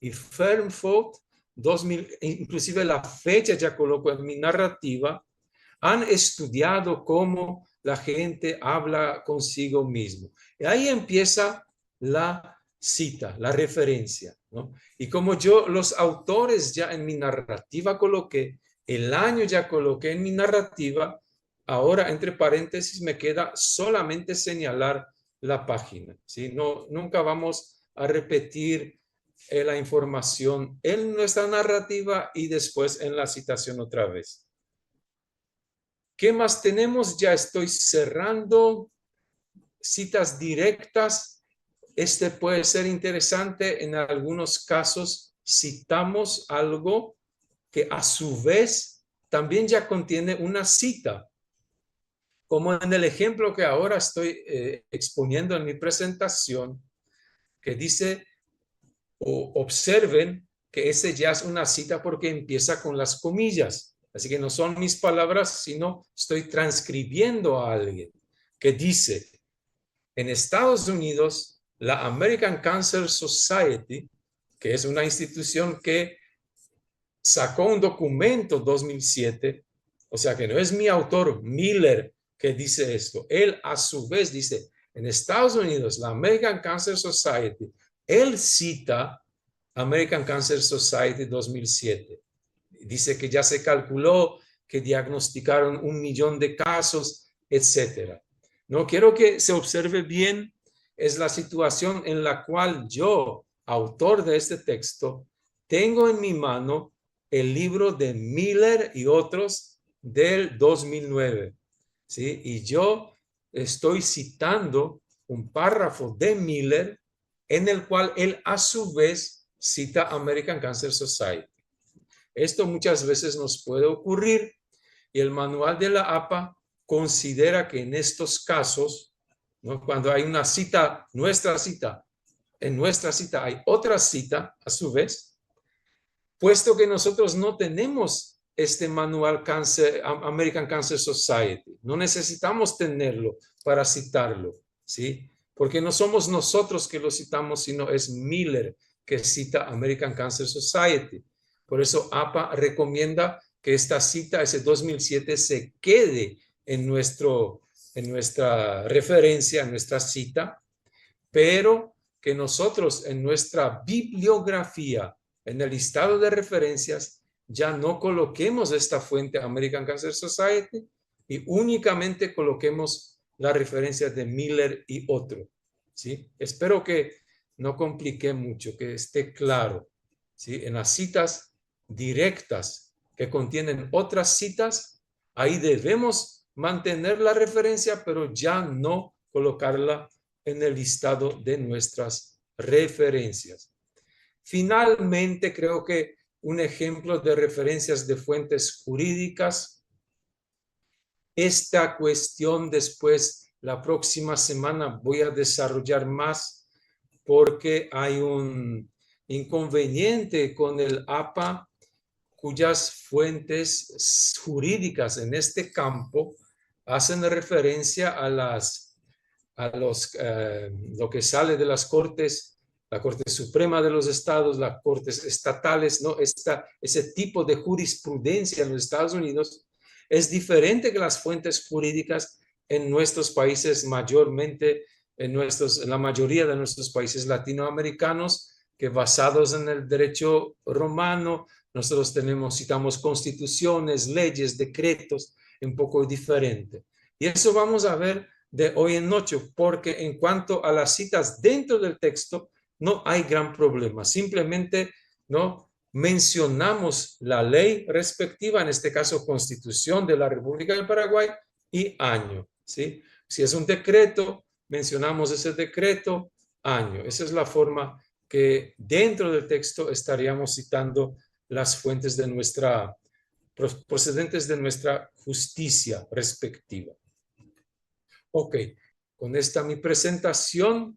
y Fernfeld, 2000, inclusive la fecha ya coloco en mi narrativa, han estudiado cómo la gente habla consigo mismo. Y ahí empieza la cita, la referencia, ¿no? Y como yo los autores ya en mi narrativa coloqué, el año ya coloqué en mi narrativa, ahora entre paréntesis me queda solamente señalar la página, ¿sí? No, nunca vamos a repetir la información en nuestra narrativa y después en la citación otra vez. ¿Qué más tenemos? Ya estoy cerrando. Citas directas. Este puede ser interesante. En algunos casos citamos algo que a su vez también ya contiene una cita. Como en el ejemplo que ahora estoy exponiendo en mi presentación, que dice, o observen que ese ya es una cita porque empieza con las comillas. Así que no son mis palabras, sino estoy transcribiendo a alguien que dice, en Estados Unidos, la American Cancer Society, que es una institución que sacó un documento 2007, o sea que no es mi autor Miller que dice esto, él a su vez dice, en Estados Unidos, la American Cancer Society, él cita American Cancer Society 2007. Dice que ya se calculó que diagnosticaron 1 millón de casos, etcétera. No quiero que se observe bien, es la situación en la cual yo, autor de este texto, tengo en mi mano el libro de Miller y otros del 2009, ¿sí? Y yo estoy citando un párrafo de Miller en el cual él a su vez cita American Cancer Society. Esto muchas veces nos puede ocurrir y el manual de la APA considera que en estos casos, ¿no? Cuando hay una cita, en nuestra cita hay otra cita a su vez, puesto que nosotros no tenemos este manual American Cancer Society. No necesitamos tenerlo para citarlo, ¿sí? Porque no somos nosotros que lo citamos, sino es Miller que cita American Cancer Society. Por eso APA recomienda que esta cita, ese 2007, se quede en nuestra referencia, en nuestra cita, pero que nosotros en nuestra bibliografía, en el listado de referencias, ya no coloquemos esta fuente American Cancer Society y únicamente coloquemos la referencia de Miller y otro, ¿sí? Espero que no complique mucho, que esté claro, ¿sí? En las citas directas que contienen otras citas, ahí debemos mantener la referencia, pero ya no colocarla en el listado de nuestras referencias. Finalmente, creo que un ejemplo de referencias de fuentes jurídicas, esta cuestión después, la próxima semana voy a desarrollar más porque hay un inconveniente con el APA cuyas fuentes jurídicas en este campo hacen referencia a lo que sale de las cortes, la Corte Suprema de los Estados, las cortes estatales, ¿no? Ese tipo de jurisprudencia en los Estados Unidos es diferente que las fuentes jurídicas en nuestros países, mayormente en la mayoría de nuestros países latinoamericanos, que basados en el derecho romano, nosotros citamos constituciones, leyes, decretos, un poco diferente. Y eso vamos a ver de hoy en noche, porque en cuanto a las citas dentro del texto, no hay gran problema. Simplemente, ¿no?, mencionamos la ley respectiva, en este caso Constitución de la República del Paraguay y año, ¿sí? Si es un decreto, mencionamos ese decreto, año. Esa es la forma que dentro del texto estaríamos citando las fuentes procedentes de nuestra justicia respectiva. Ok, con esta mi presentación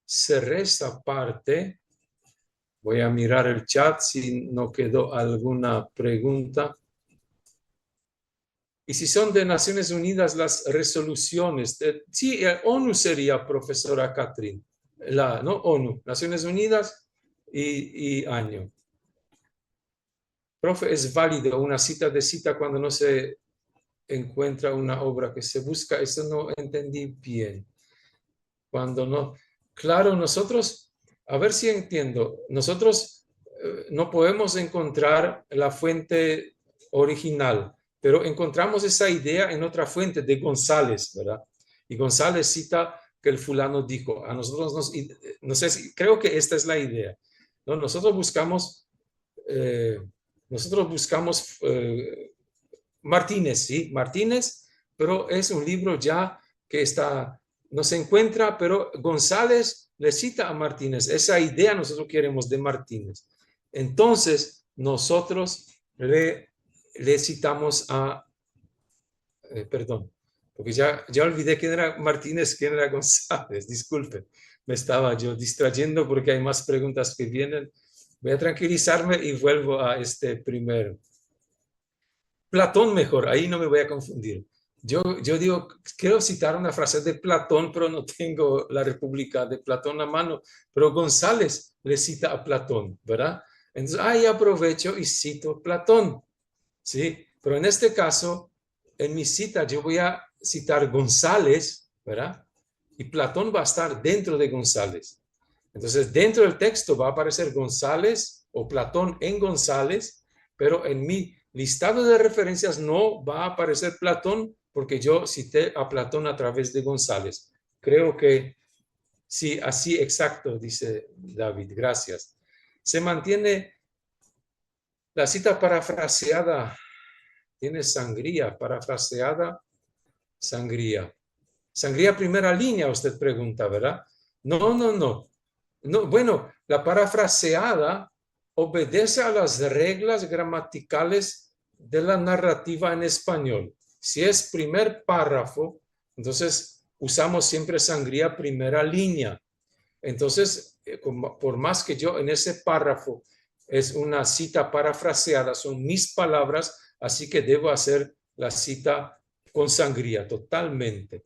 cerré esta parte. Voy a mirar el chat si no quedó alguna pregunta. Y si son de Naciones Unidas las resoluciones, sí, ONU sería, profesora Catherine, ¿no? ONU, Naciones Unidas y año. Profe, ¿es válido una cita de cita cuando no se encuentra una obra que se busca? Eso no entendí bien. Cuando no, claro, nosotros, a ver si entiendo, nosotros no podemos encontrar la fuente original, pero encontramos esa idea en otra fuente de González, ¿verdad? Y González cita que el fulano dijo, a nosotros no sé si, creo que esta es la idea, ¿no? Nosotros buscamos Martínez, ¿sí? Martínez, pero es un libro ya que no se encuentra, pero González le cita a Martínez. Esa idea nosotros queremos de Martínez. Entonces, nosotros le citamos perdón, porque ya olvidé quién era Martínez, quién era González, disculpen. Me estaba yo distrayendo porque hay más preguntas que vienen. Voy a tranquilizarme y vuelvo a este primero. Platón mejor, ahí no me voy a confundir. Yo digo, quiero citar una frase de Platón, pero no tengo la República de Platón a mano, pero González le cita a Platón, ¿verdad? Entonces, ahí aprovecho y cito Platón, ¿sí? Pero en este caso, en mi cita, yo voy a citar González, ¿verdad? Y Platón va a estar dentro de González. Entonces, dentro del texto va a aparecer González o Platón en González, pero en mi listado de referencias no va a aparecer Platón porque yo cité a Platón a través de González. Creo que sí, así exacto, dice David. Gracias. Se mantiene la cita parafraseada. Tiene sangría, parafraseada, sangría. Sangría primera línea, usted pregunta, ¿verdad? No. Bueno, la parafraseada obedece a las reglas gramaticales de la narrativa en español. Si es primer párrafo, entonces usamos siempre sangría primera línea. Entonces, por más que yo en ese párrafo es una cita parafraseada, son mis palabras, así que debo hacer la cita con sangría totalmente.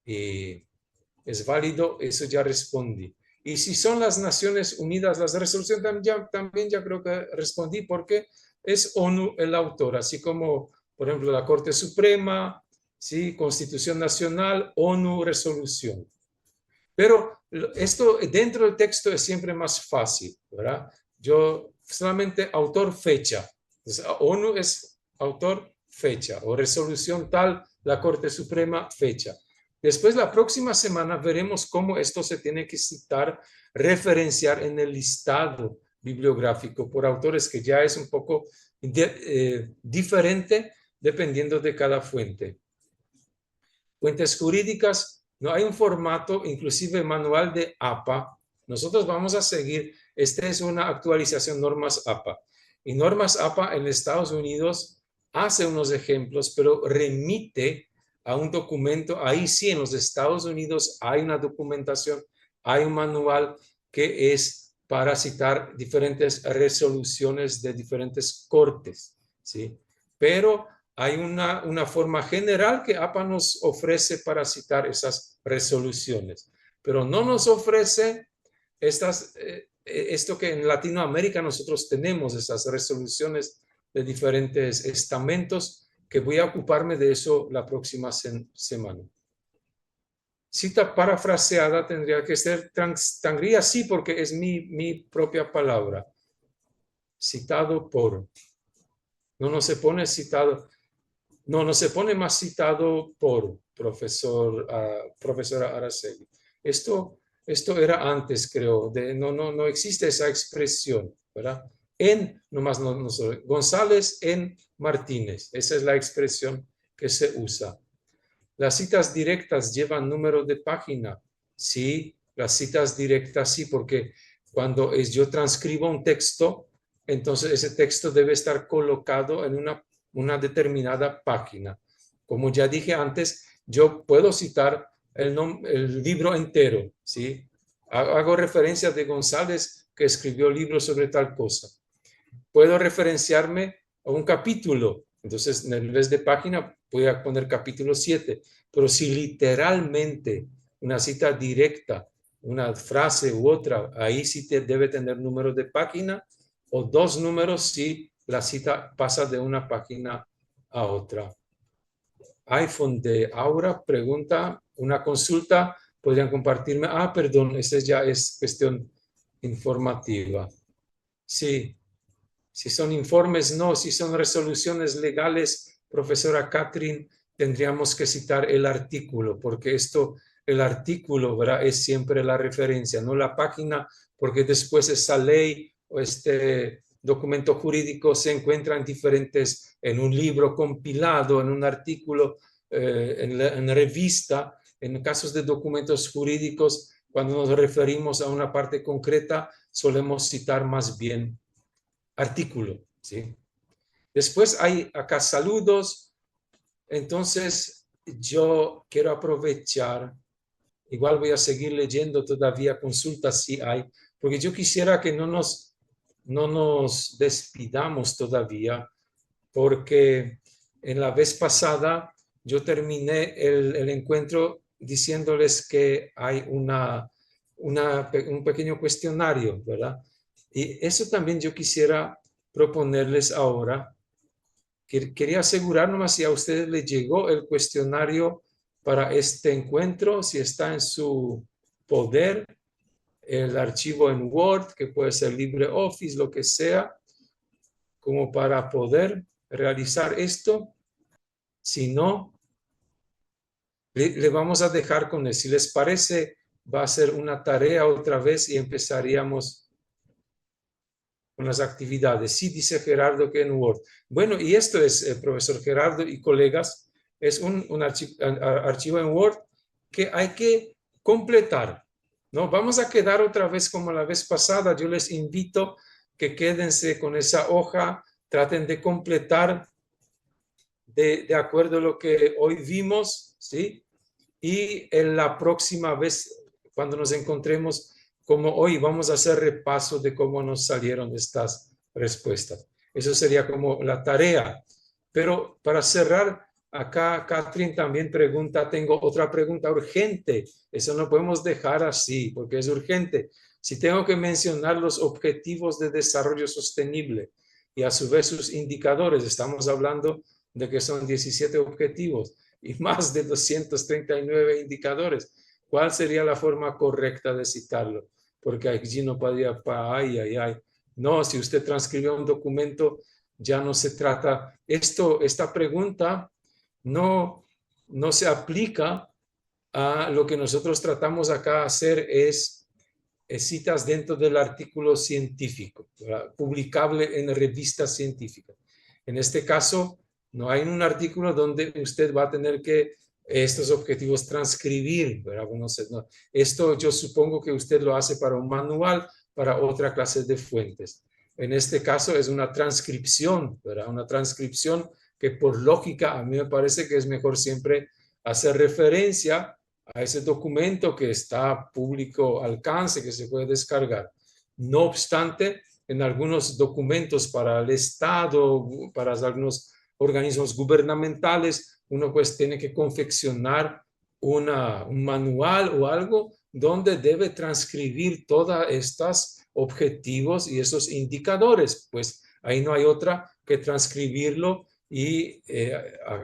Y es válido, eso ya respondí. Y si son las Naciones Unidas, las resoluciones también ya creo que respondí porque es ONU el autor, así como, por ejemplo, la Corte Suprema, ¿sí? Constitución Nacional, ONU, resolución. Pero esto dentro del texto es siempre más fácil, ¿verdad? Yo solamente autor, fecha. Entonces, ONU es autor, fecha, o resolución tal, la Corte Suprema, fecha. Después, la próxima semana, veremos cómo esto se tiene que citar, referenciar en el listado bibliográfico por autores, que ya es un poco diferente dependiendo de cada fuente. Fuentes jurídicas, no hay un formato, inclusive manual de APA. Nosotros vamos a seguir, esta es una actualización normas APA. Y normas APA en Estados Unidos hace unos ejemplos, pero remite a un documento. Ahí sí, en los Estados Unidos hay una documentación, hay un manual que es para citar diferentes resoluciones de diferentes cortes, ¿sí? Pero hay una forma general que APA nos ofrece para citar esas resoluciones, pero no nos ofrece esto que en Latinoamérica nosotros tenemos, esas resoluciones de diferentes estamentos, que voy a ocuparme de eso la próxima semana. Cita parafraseada tendría que ser, tendría sí, porque es mi propia palabra. Citado por. No se pone citado. No se pone más citado por profesora Araceli. Esto era antes, creo. No existe esa expresión, ¿verdad? González en Martínez. Esa es la expresión que se usa. Las citas directas llevan número de página. Sí, las citas directas sí, porque cuando yo transcribo un texto, entonces ese texto debe estar colocado en una determinada página. Como ya dije antes, yo puedo citar el libro entero, ¿sí? Hago referencia de González, que escribió libros sobre tal cosa. Puedo referenciarme a un capítulo, entonces en vez de página voy a poner capítulo 7, pero si literalmente una cita directa, una frase u otra, ahí sí debe tener número de página, o dos números si la cita pasa de una página a otra. iPhone de Aura pregunta, una consulta, podrían compartirme. Perdón, esa ya es cuestión informativa. Sí, si son informes, no. Si son resoluciones legales, profesora Catherine, tendríamos que citar el artículo, porque el artículo, ¿verdad?, es siempre la referencia, no la página, porque después esa ley o este documento jurídico se encuentra en un libro compilado, en un artículo, en revista. En casos de documentos jurídicos, cuando nos referimos a una parte concreta, solemos citar más bien artículo, ¿sí? Después hay acá saludos. Entonces yo quiero aprovechar, igual voy a seguir leyendo todavía consultas si hay, porque yo quisiera que no nos despidamos todavía, porque en la vez pasada yo terminé el encuentro diciéndoles que hay un pequeño cuestionario, ¿verdad? Y eso también yo quisiera proponerles ahora. Quería asegurar nomás si a ustedes les llegó el cuestionario para este encuentro, si está en su poder, el archivo en Word, que puede ser LibreOffice, lo que sea, como para poder realizar esto. Si no, le vamos a dejar con él. Si les parece, va a ser una tarea otra vez y empezaríamos con las actividades. Sí, dice Gerardo que en Word. Bueno, y esto es, profesor Gerardo y colegas, es un archivo en Word que hay que completar, ¿no? Vamos a quedar otra vez como la vez pasada. Yo les invito que quédense con esa hoja, traten de completar de acuerdo a lo que hoy vimos, ¿sí? Y en la próxima vez, cuando nos encontremos, como hoy vamos a hacer repaso de cómo nos salieron estas respuestas. Eso sería como la tarea. Pero para cerrar, acá Catherine también pregunta, tengo otra pregunta urgente. Eso no podemos dejar así porque es urgente. Si tengo que mencionar los objetivos de desarrollo sostenible y a su vez sus indicadores, estamos hablando de que son 17 objetivos y más de 239 indicadores. ¿Cuál sería la forma correcta de citarlo? Porque allí no podría, ay. No, si usted transcribió un documento, ya no se trata. Esta pregunta no se aplica a lo que nosotros tratamos acá de hacer es citas dentro del artículo científico, ¿verdad? Publicable en revistas científicas. En este caso, no hay un artículo donde usted va a tener que estos objetivos transcribir, ¿verdad? Bueno, no. Esto yo supongo que usted lo hace para un manual, para otra clase de fuentes. En este caso es una transcripción, ¿verdad? Una transcripción que por lógica a mí me parece que es mejor siempre hacer referencia a ese documento que está público alcance, que se puede descargar. No obstante, en algunos documentos para el Estado, para algunos organismos gubernamentales, uno pues tiene que confeccionar un manual o algo donde debe transcribir todos estos objetivos y esos indicadores. Pues ahí no hay otra que transcribirlo y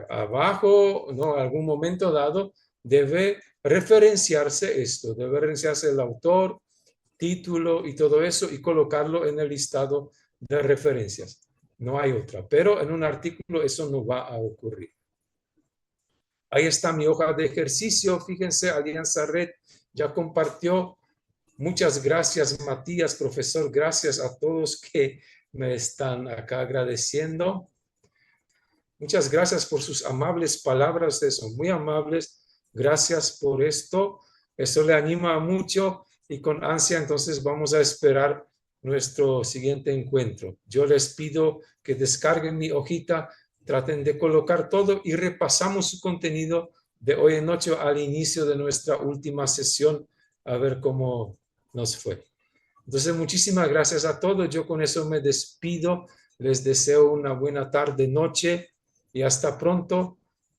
abajo, ¿no? En algún momento dado, debe referenciarse esto, debe referenciarse el autor, título y todo eso y colocarlo en el listado de referencias. No hay otra, pero en un artículo eso no va a ocurrir. Ahí está mi hoja de ejercicio. Fíjense, Alianza Red ya compartió. Muchas gracias, Matías, profesor. Gracias a todos que me están acá agradeciendo. Muchas gracias por sus amables palabras. Ustedes son muy amables. Gracias por esto. Eso le anima mucho y con ansia entonces vamos a esperar nuestro siguiente encuentro. Yo les pido que descarguen mi hojita, traten de colocar todo y repasamos su contenido de hoy en noche al inicio de nuestra última sesión a ver cómo nos fue. Entonces, muchísimas gracias a todos. Yo con eso me despido. Les deseo una buena tarde, noche y hasta pronto.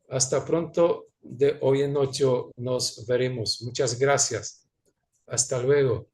Hasta pronto. De hoy en noche nos veremos. Muchas gracias. Hasta luego.